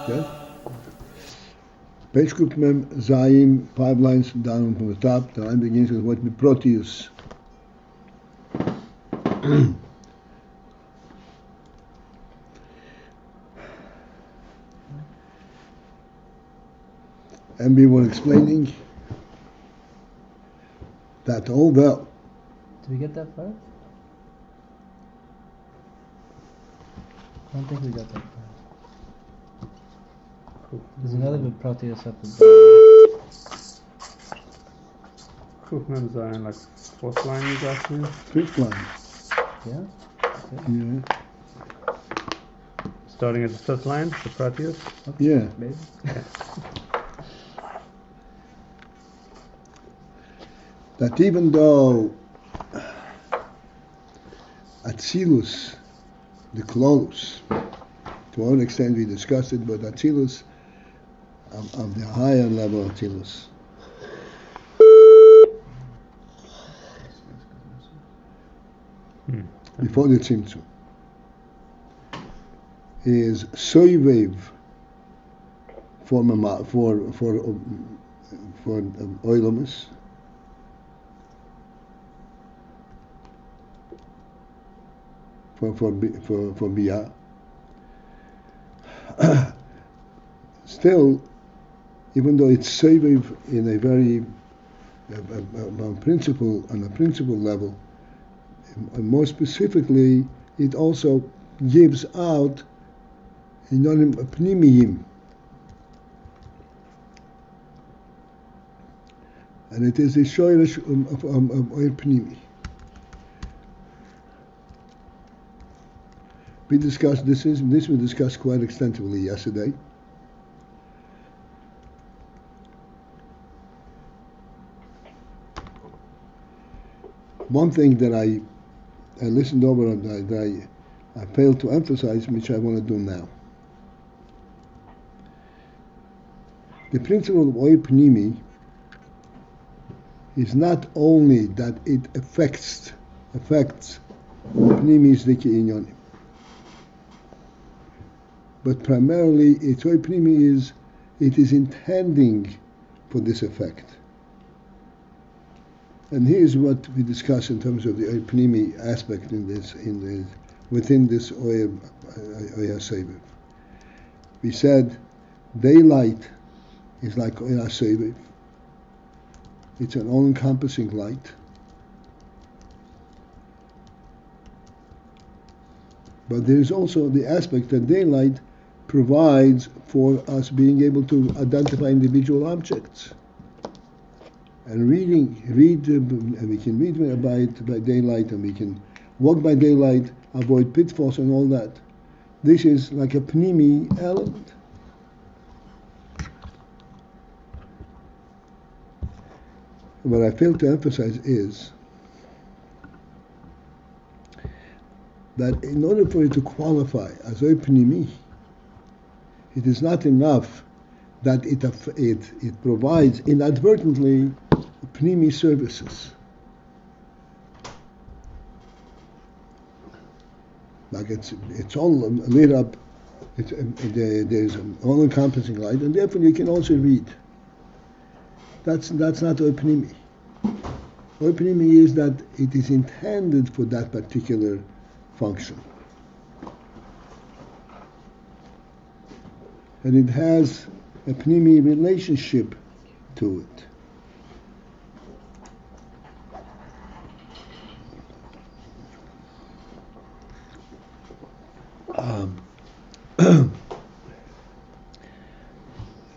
Okay? Page group mem Zayin, 5 lines down from the top. The line begins with what Proteus. And we were explaining that although. Did we get that far? I don't think we got that far. There's another bit Proteus up above. Krugman Zion, like 4th line you got here? 5th line. Yeah? Okay. Yeah. Starting at the 5th line, the Proteus? Okay. Yeah. Maybe. Okay. That even though Atzilus, the Klolus, to one extent we discussed it, but Atzilus, of the higher level of Atzilus, before the Tzimtzum, is soivev for oilamus, for biyah. Still, even though it's soivev in a very on a principle level, and more specifically, it also gives out pnimiyim, and it is the shoyrish of pnimi. We discussed this we discussed quite extensively yesterday. One thing that I listened over and that I failed to emphasize, which I want to do now. The principle of pnimi is not only that it affects pnimis diki inyonim, but primarily its pnimi is it is intending for this effect. And here's what we discuss in terms of the pnimi aspect within this Oya Seviv. We said daylight is like Oya Seviv. It's an all-encompassing light. But there's also the aspect that daylight provides for us being able to identify individual objects. And we can read by daylight, and we can walk by daylight, avoid pitfalls and all that. This is like a pnimi element. What I fail to emphasize is that in order for it to qualify as a pnimi, it is not enough that it provides inadvertently pnimi services. Like it's all lit up, there's an all-encompassing light, and therefore you can also read. That's not pnimi. Pnimi is that it is intended for that particular function. And it has a pnimi relationship to it.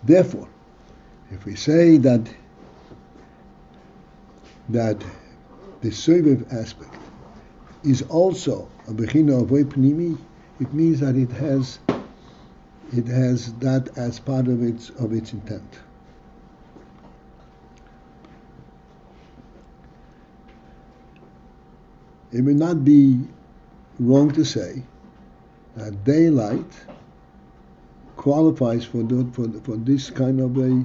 Therefore, if we say that the sovev aspect is also a bechina of pnimi, it means that it has that as part of its intent. It would not be wrong to say that daylight qualifies for this kind of a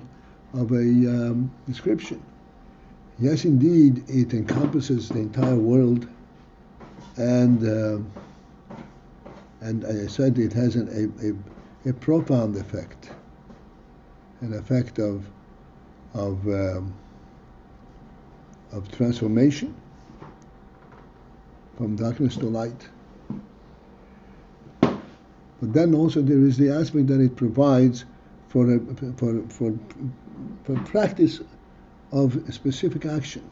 description. Yes, indeed, it encompasses the entire world, and as I said, it has a a profound effect, an effect of transformation from darkness to light. But then also there is the aspect that it provides for practice of a specific action.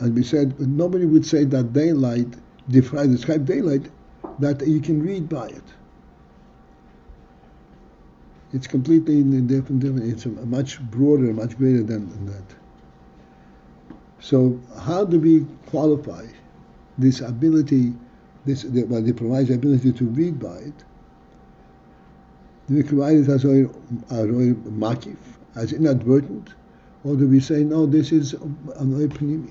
As we said, nobody would say that daylight, describe daylight, that you can read by it. It's completely different. It's much broader, much greater than that. So how do we qualify this ability, it provides the ability to read by it? Do we provide it as a makif, as inadvertent? Or do we say, no, this is an pnimi?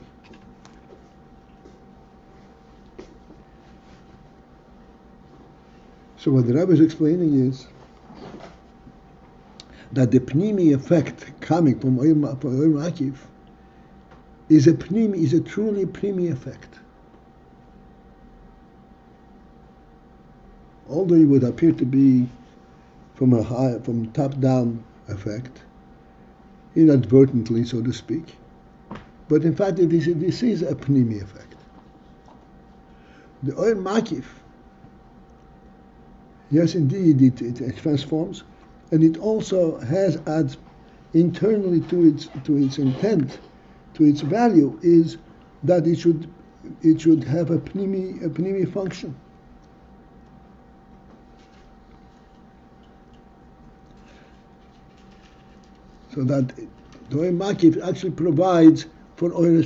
So what the Rebbe is explaining is that the pnimi effect coming from oil makif is a truly pnimi effect. Although it would appear to be from top-down effect, inadvertently, so to speak, but in fact this is a pnimi effect. The oil makif, yes, indeed, it transforms, and it also adds internally to its intent, to its value, is that it should have a pnimi function. So that the oil makif actually provides for the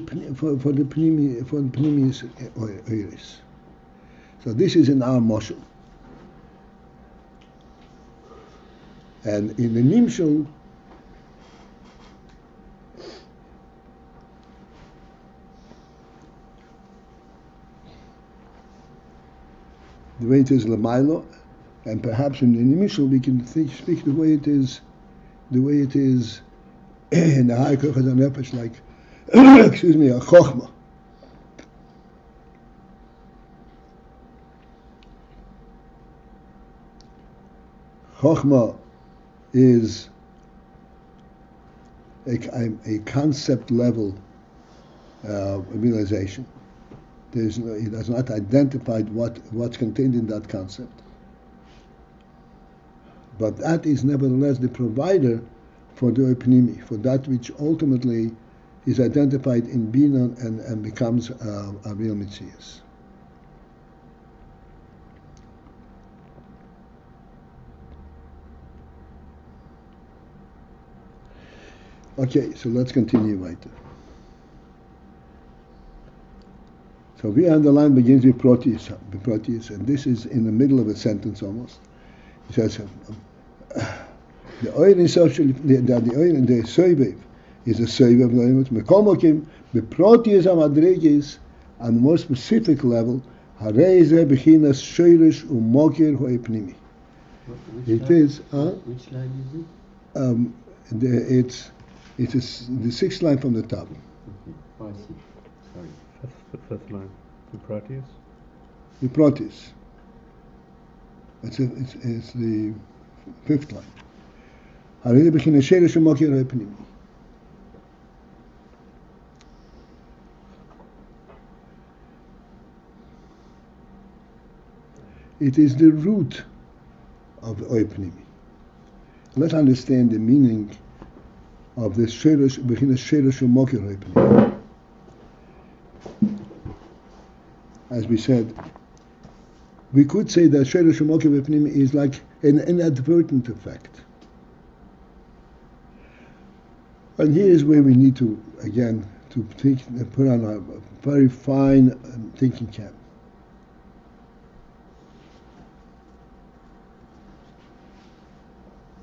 pnimi's oiris. So this is in our motion. And in the nimshal, the way it is lamailo, and perhaps in the nimshal we can speak the way it is in the high kochas and nefesh, like excuse me, a chokhmah. Chokhmah is a concept level realization. It has not identified what's contained in that concept. But that is nevertheless the provider for the pnimi, for that which ultimately is identified in Bina and becomes a real Mitzias. Okay, so let's continue later. So we underline begins with proteus, and this is in the middle of a sentence almost. It says, the oil is social, the oil in the soivev is a soivev loimut. Mekomokim, the proteus amadregis, on a more specific level, hareze bechinas shoirish umokir hoipnimi. It is, which line is it? It's the sixth line from the top. Okay. Oh, I see. Sorry. Fifth line. The proteus? The proteus. It's the fifth line. It is the root of oipnimi. Let's understand the meaning of this sheresh bechinas sheresh umokir oipnimi. As we said, we could say that sheresh umokir oipnimi is like an inadvertent effect. And here is where we need to, again, put on a very fine thinking cap.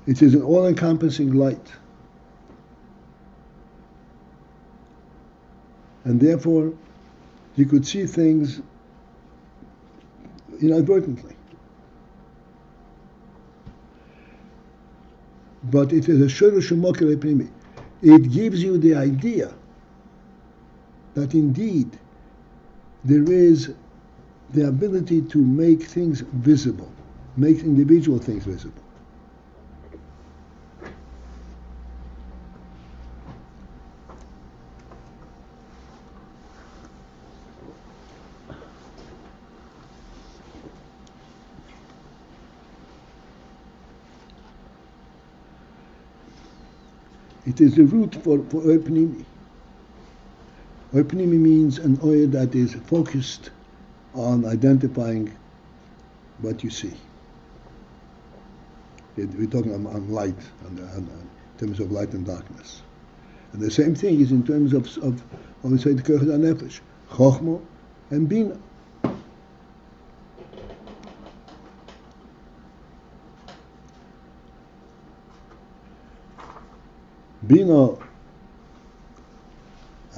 It is an all-encompassing light. And therefore, you could see things inadvertently. But it is a sheresh umokir oipnimi. It gives you the idea that indeed there is the ability to make things visible, make individual things visible. It is the root for pnimi. Pnimi means an oil that is focused on identifying what you see. We're talking on light, in terms of light and darkness. And the same thing is in terms of we say the Kochas HaNefesh, Chochma and Bina. Bina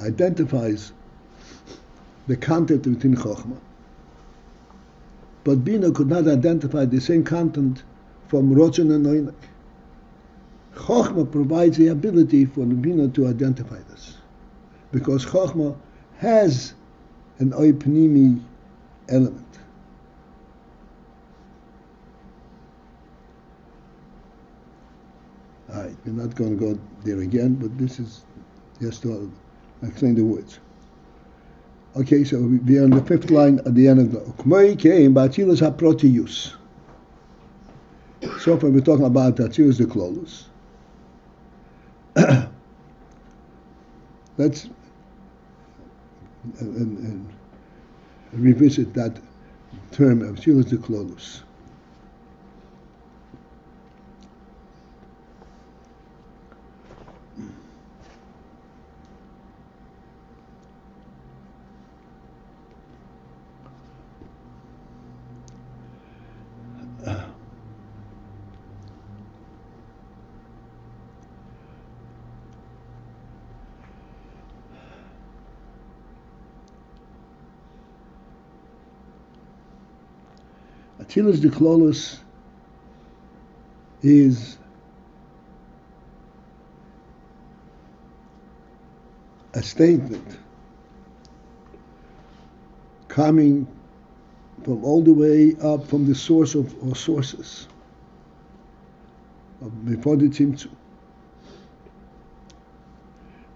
identifies the content within Chochma, but Bina could not identify the same content from Rotzen and Oinek. Chochma provides the ability for Bina to identify this, because Chochma has an pnimi element. All right, we're not going to go there again, but this is just to explain the words. Okay, so we are on the fifth line at the end of the Ukmoi came Ba'atzilus HaProtius. So far we're talking about Atzilus the Klolus. Let's revisit that term of Atzilus the Klolus. Atzilus the Klolus is a statement coming from all the way up from the source of or sources before the Tzimtzum.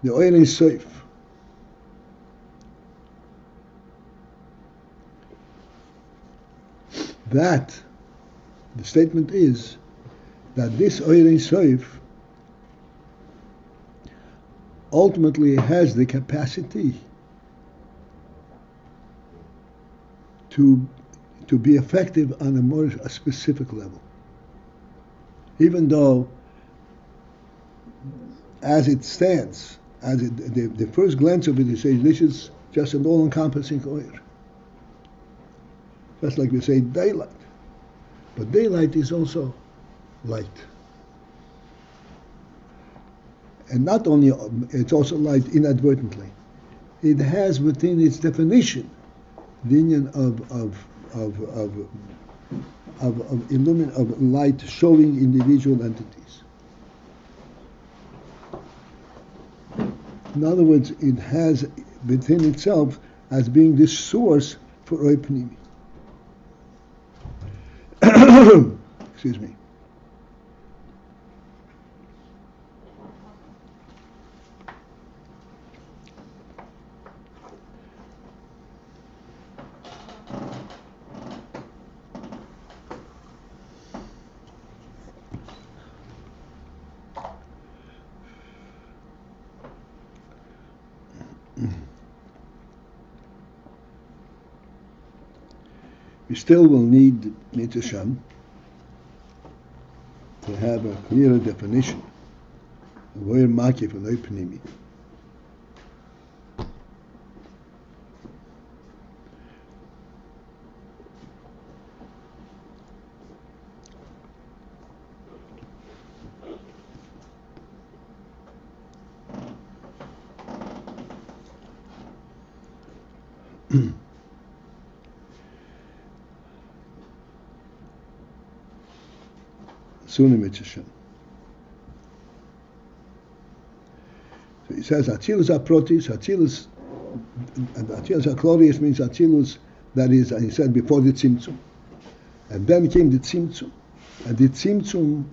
The oil is safe. That the statement is that this oil is safe ultimately has the capacity to be effective on a more specific level. Even though, as it stands, the first glance of it says this is just an all-encompassing oil. Just like we say daylight. But daylight is also light. And not only, it's also light inadvertently. It has within its definition the union of light showing individual entities. In other words, it has within itself as being the source for pnimi. Excuse me. We still will need Mitzvah to have a clearer definition of where makif and pnimi. Sooner Mitzvah. So he says, Atzilus aprotis, Atzilus Atzilus HaKlorius means Atzilus, that is, I said before the Tzimtzum. And then came the Tzimtzum. And the Tzimtzum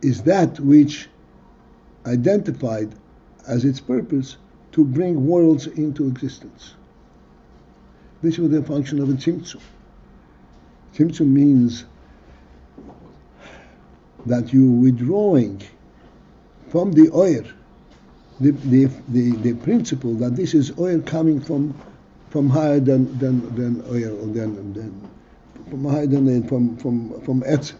is that which identified as its purpose to bring worlds into existence. This was the function of a Tzimtzum. Tzimtzum means that you withdrawing from the oil, the principle that this is oil coming from higher than oil, or from higher than from etz.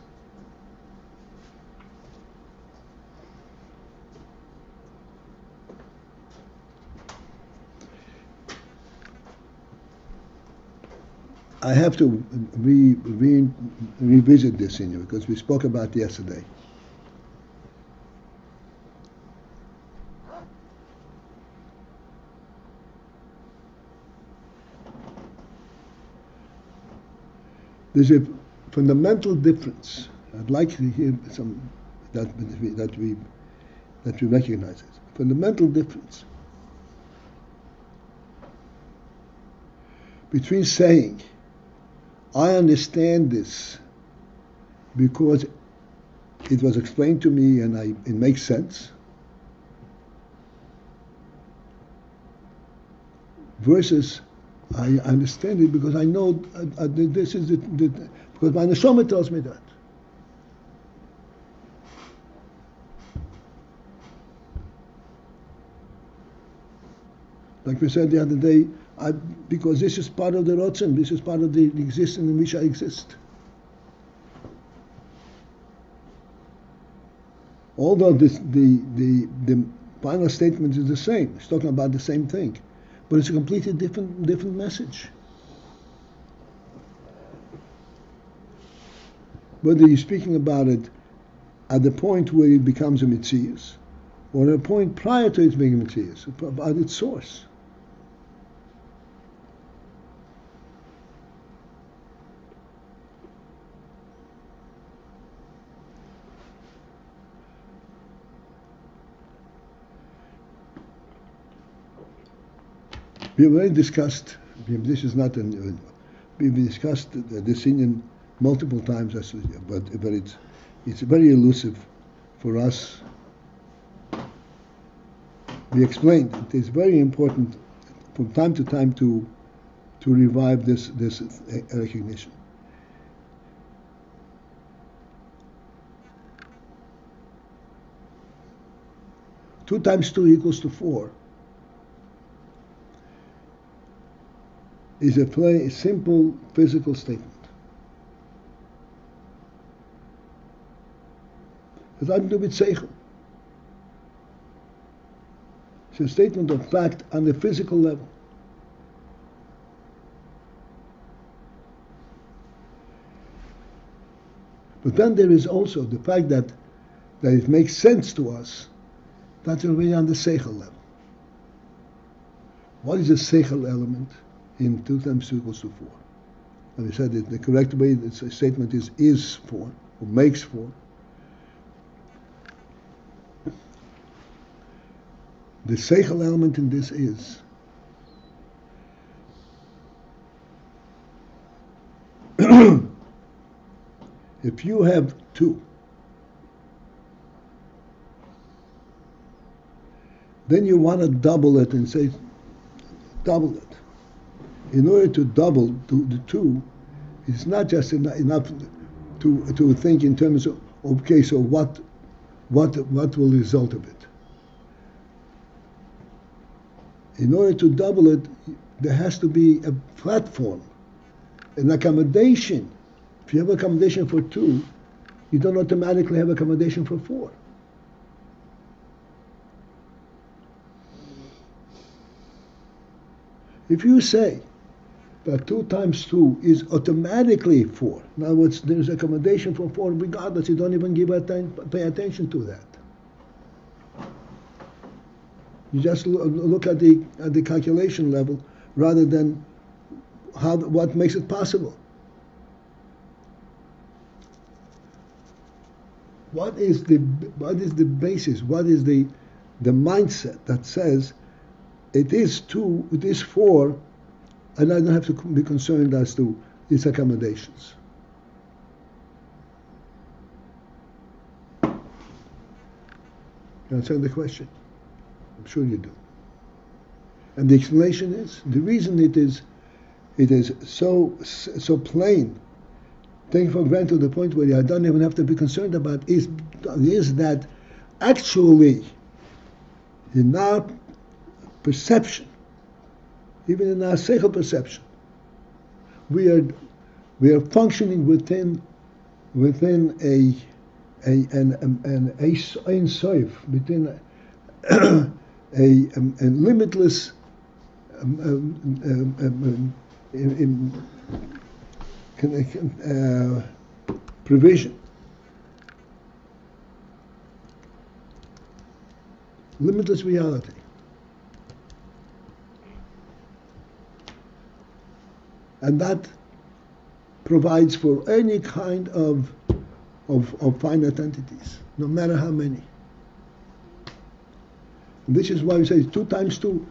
I have to revisit this in you because we spoke about it yesterday. There's a fundamental difference. I'd like to hear some that we recognize it. Fundamental difference between saying, I understand this because it was explained to me and it makes sense, versus I understand it because I know this is because my neshama tells me that. Like we said the other day, because this is part of the rotzen, this is part of the existence in which I exist. Although the final statement is the same, it's talking about the same thing, but it's a completely different message. Whether you're speaking about it at the point where it becomes a mitzias, or at a point prior to it being a mitzias, about its source. We have already discussed, this is not we've discussed this Indian multiple times, but it's very elusive for us. We explained it is very important from time to time to revive this recognition. Two times 2 equals to 4. Is a simple physical statement. It has nothing to do with sechel. It's a statement of fact on the physical level. But then there is also the fact that it makes sense to us. That's already on the sechel level. What is a sechel element? In 2 times 2 equals to 4. And we said that the correct way the statement is 4, or makes 4. The sechel element in this is if you have 2, then you want to double it and say, double it. In order to double to the 2, it's not just enough to think in terms of, okay, so what will result of it? In order to double it, there has to be a platform, an accommodation. If you have accommodation for 2, you don't automatically have accommodation for 4. If you say that 2 times 2 is automatically 4. In other words, there's accommodation for 4 regardless. You don't even pay attention to that. You just look at the calculation level rather than what makes it possible. What is the basis? What is the mindset that says it is for, and I don't have to be concerned as to its accommodations. You understand the question? I'm sure you do. And the explanation is, the reason it is so plain, taken for granted to the point where you don't even have to be concerned about, is that actually in our perception, even in our sechel perception, we are functioning within an ein sof, within a limitless provision, limitless reality. And that provides for any kind of finite entities, no matter how many. And this is why we say 2 times 2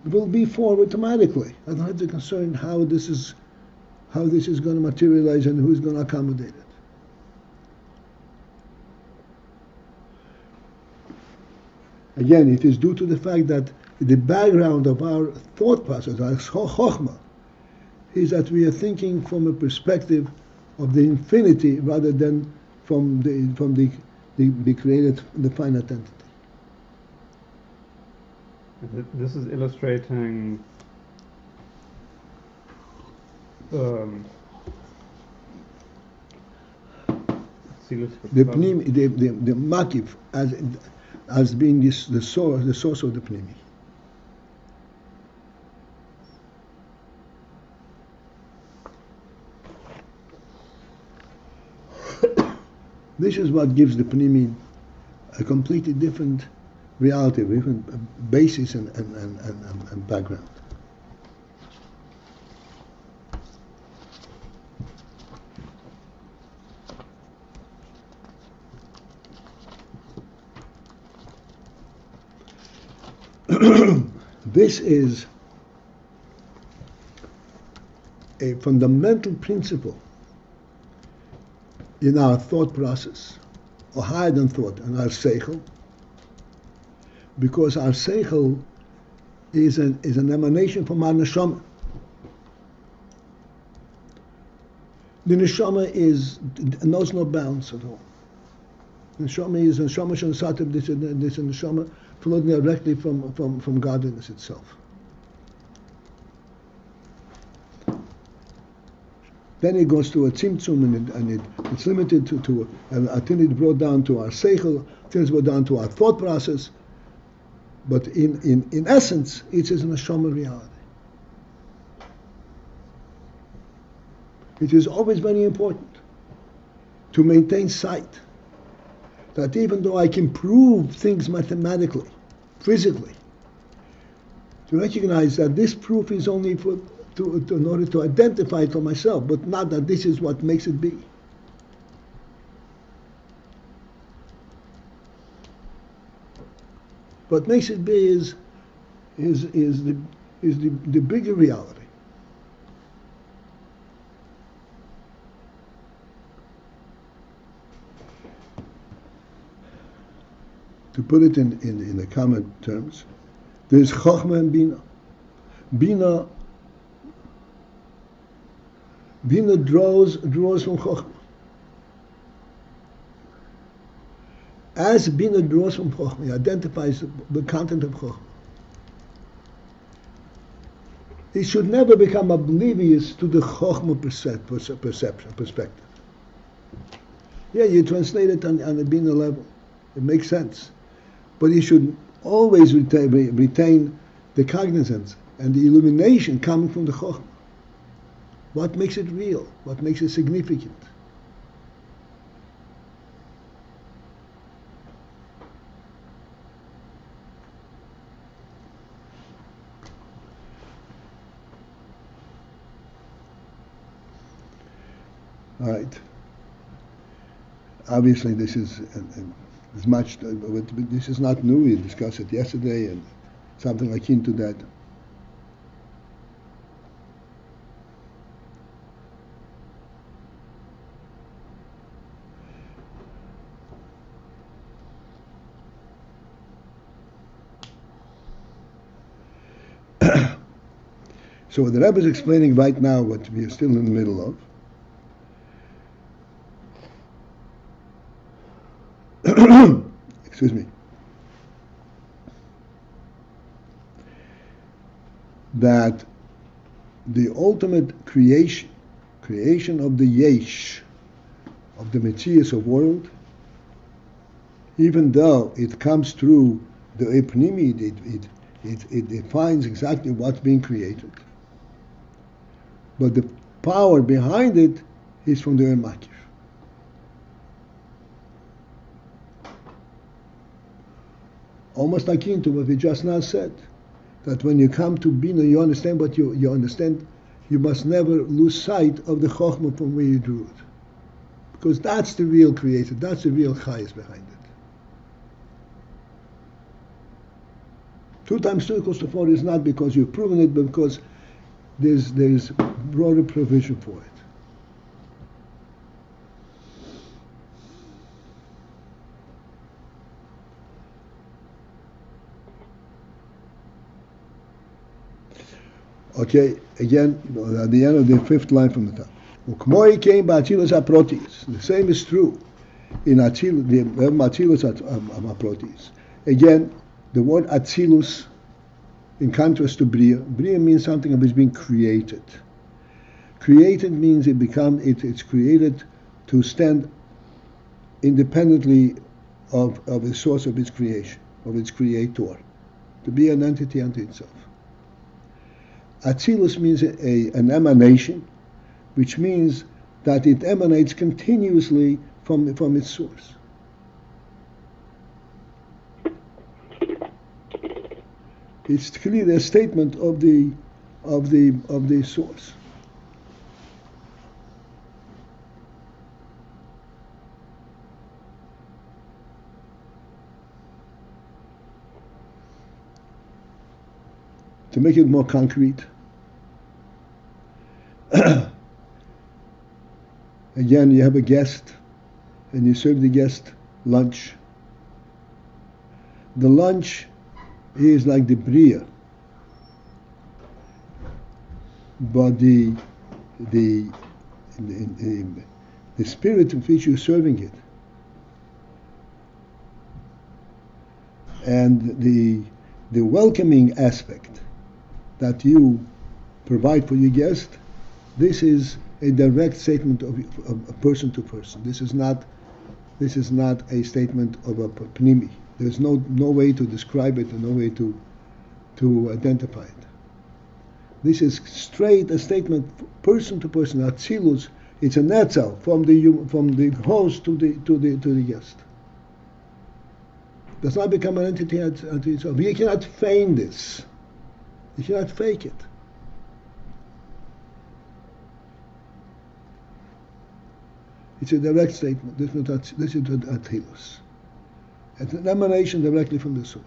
will be 4 automatically. I don't have to concern how this is going to materialize and who's going to accommodate it. Again, it is due to the fact that the background of our thought process, our chokhmah, is that we are thinking from a perspective of the infinity rather than from the created, the finite entity. This is illustrating The pnimi, the makif as being the source of the pnimi. This is what gives the pnimi a completely different reality, different basis and background. This is a fundamental principle in our thought process, or higher than thought, in our sechel, because our sechel is an emanation from our neshama. The neshama knows no bounds at all. The neshama is neshama shensativ. This is neshama flowing directly from godliness itself. Then it goes to a tzimtzum, and it's limited to until it's brought down to our seichel, until it's brought down to our thought process. But in essence, it is a neshama reality. It is always very important to maintain sight that even though I can prove things mathematically, physically, to recognize that this proof is only in order to identify it for myself, but not that this is what makes it be. What makes it be is the bigger reality. To put it in the common terms, there is chokhmah and bina. Bina draws from chokhmah. As bina draws from chokhmah, it identifies the content of chokhmah. It should never become oblivious to the chokhmah perspective. Yeah, you translate it on the bina level. It makes sense. But you should always retain the cognizance and the illumination coming from the chokhmah. What makes it real? What makes it significant? All right. Obviously, this is as much. This is not new. We discussed it yesterday, and something akin to that. So what the Rebbe is explaining right now, what we are still in the middle of, excuse me, that the ultimate creation of the yesh, of the metzius of world, even though it comes through the pnimi, it defines exactly what's being created, but the power behind it is from the makif. Almost akin to what we just now said, that when you come to Bina, you understand what you understand. You must never lose sight of the Chokhmah from where you drew it, because that's the real creator, that's the real chayes behind it. 2 times 2 equals to 4 is not because you've proven it, but because there's broader provision for it. Okay, again, at the end of the 5th line from the top. Ukmoi came by Atzilus Aprotis. The same is true in Atzilus, the Atzilus Aprotis. Again, the word Atzilus, in contrast to Bria. Bria means something that is being created. Created means it's created to stand independently of the source of its creation, of its creator, to be an entity unto itself. Atzilus means an emanation, which means that it emanates continuously from its source. It's clearly a statement of the source. To make it more concrete, again, you have a guest and you serve the guest lunch. The lunch is like the bria, but the spirit in which you're serving it and the welcoming aspect that you provide for your guest, this is a direct statement of person to person. This is not a statement of a pnimi. There's no way to describe it and no way to identify it. This is straight a statement person to person. Atzilus, it's a netzel from the host to the guest. Does not become an entity unto itself. You cannot feign this. You cannot fake it. It's a direct statement. This is Atzilus. It's an emanation directly from the source.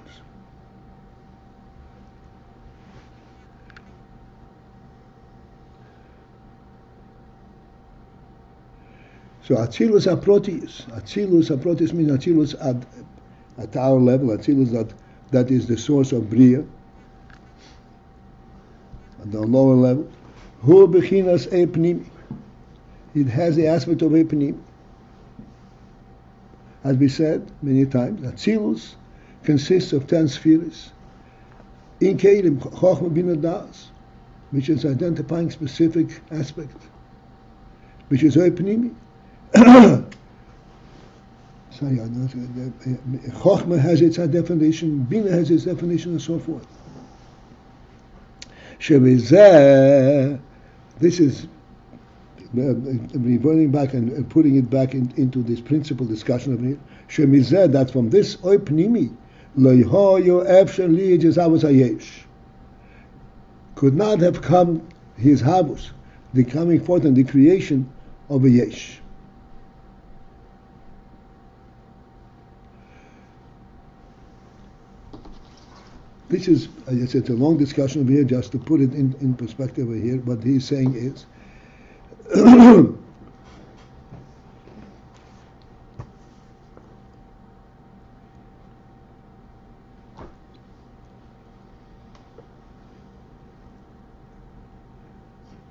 So Atzilus Aprotis. Atzilus Aprotis means Atzilus at our level. Atzilus that is the source of Bria. At the lower level. Hu bechinas e pnimi. It has the aspect of a pnimi. As we said many times, Atzilus consists of 10 spheres. In Kelim, Chochmah Bina Das, which is identifying specific aspect, which is a pnimi. Chochmah has its definition, Bina has its definition, and so forth. This is reverting back and putting it back into this principal discussion of it. Shemizeh, that from this pnimi, could not have come his habus, the coming forth and the creation of a yesh. This is, it's a long discussion over here, just to put it in perspective over here. What he's saying is,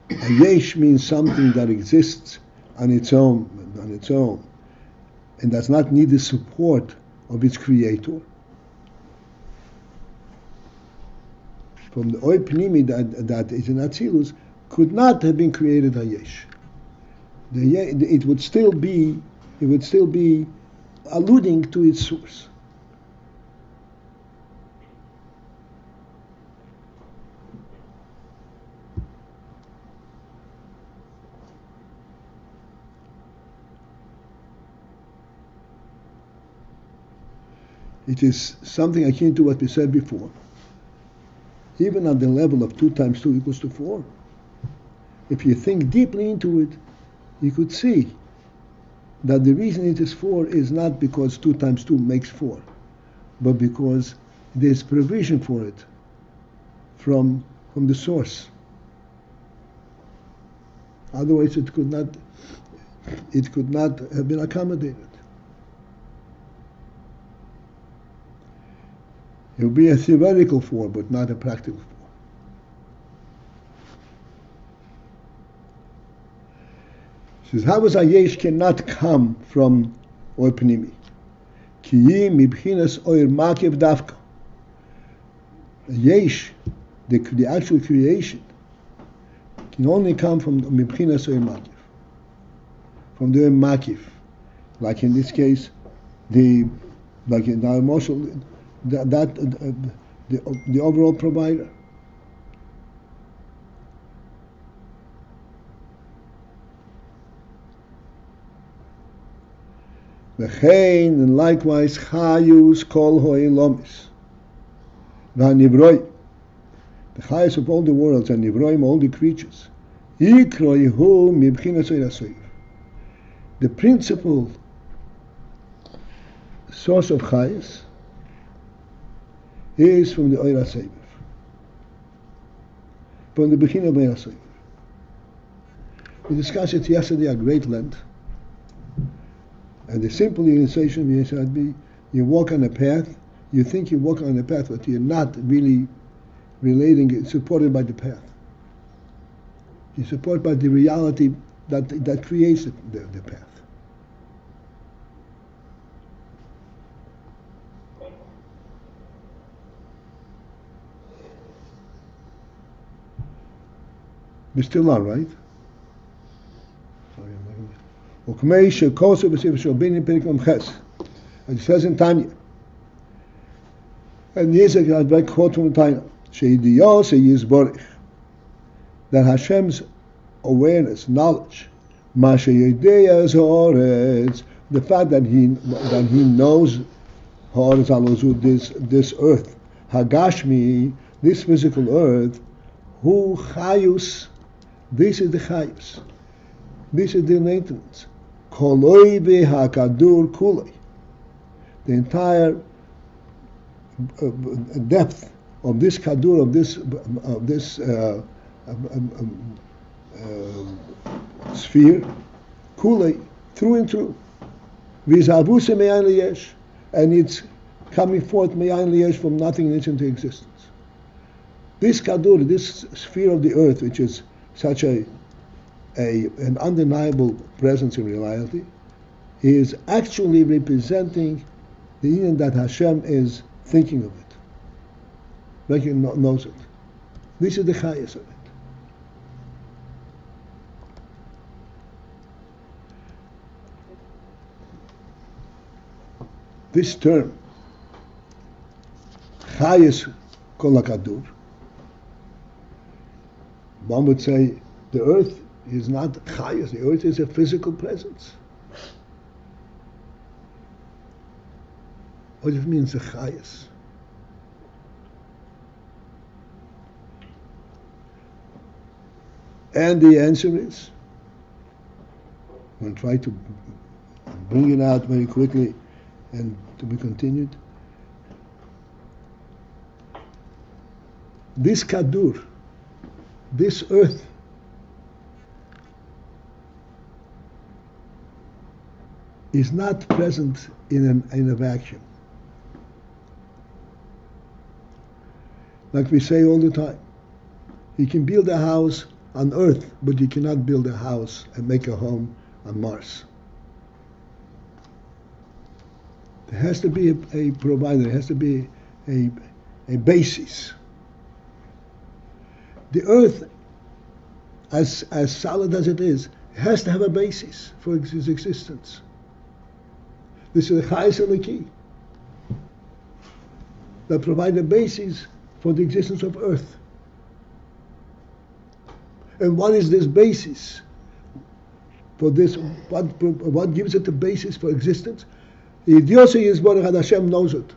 a yesh means something that exists on its own, and does not need the support of its creator. From the oy pnimi that is in Atzilus could not have been created a yesh. It would still be alluding to its source. It is something akin to what we said before. Even at the level of 2 times 2 equals to 4, if you think deeply into it, you could see that the reason it is 4 is not because 2 times 2 makes 4, but because there's provision for it from the source. Otherwise it could not have been accommodated. It would be a theoretical 4, but not a practical 4. Says, how is a yesh cannot come from oy pnimi? Ki mibchinas oy makiv dafka. A yesh, the actual creation, can only come from mibchinas oy makiv, from the oy makiv. Like in this case, like in our emotional, the overall provider. V'chein, and likewise chayus kol ho'ilomis v'hanivroi, the chayus of all the worlds and nivroim, all the creatures, yikroi hu mibchinas oirasoiv. The principal source of chayus is from the Oira Sefer, from the beginning of Oira Sefer. We discussed it yesterday at great length, and the simple illustration we said be, you walk on a path, you think you walk on a path, but you're not really relating it, supported by the path. You're supported by the reality that creates the path. We're still on, right? It says in Tanya, and here's a direct quote from Tanya, that Hashem's awareness, knowledge, the fact that he knows this earth, Hagashmi, this physical earth, Hu Chayus, this is the Chayus. This is the maintenance. Koloi HaKadur Kulei. The entire depth of this Kadur, of this sphere, Kulei, through and through. Vizavuse Me'ayin Liyesh. And it's coming forth Me'ayin Liyesh from nothingness into existence. This Kadur, this sphere of the earth, which is such an undeniable presence in reality, is actually representing the union that Hashem is thinking of it, like he knows it. This is the chayas of it. This term, chayas kol hakadur, one would say the earth is not chayas, the earth is a physical presence. What does it mean, the chayas? And the answer is, I'm going to try to bring it out very quickly and to be continued. this kadur, this earth, is not present in a vacuum. Like we say all the time, you can build a house on Earth, but you cannot build a house and make a home on Mars. There has to be a provider, there has to be a basis. The Earth, as solid as it is, has to have a basis for its existence. This is the highest and the key that provide a basis for the existence of Earth. And what is this basis for this? What gives it the basis for existence? The Yossi is Baruch Hashem knows it.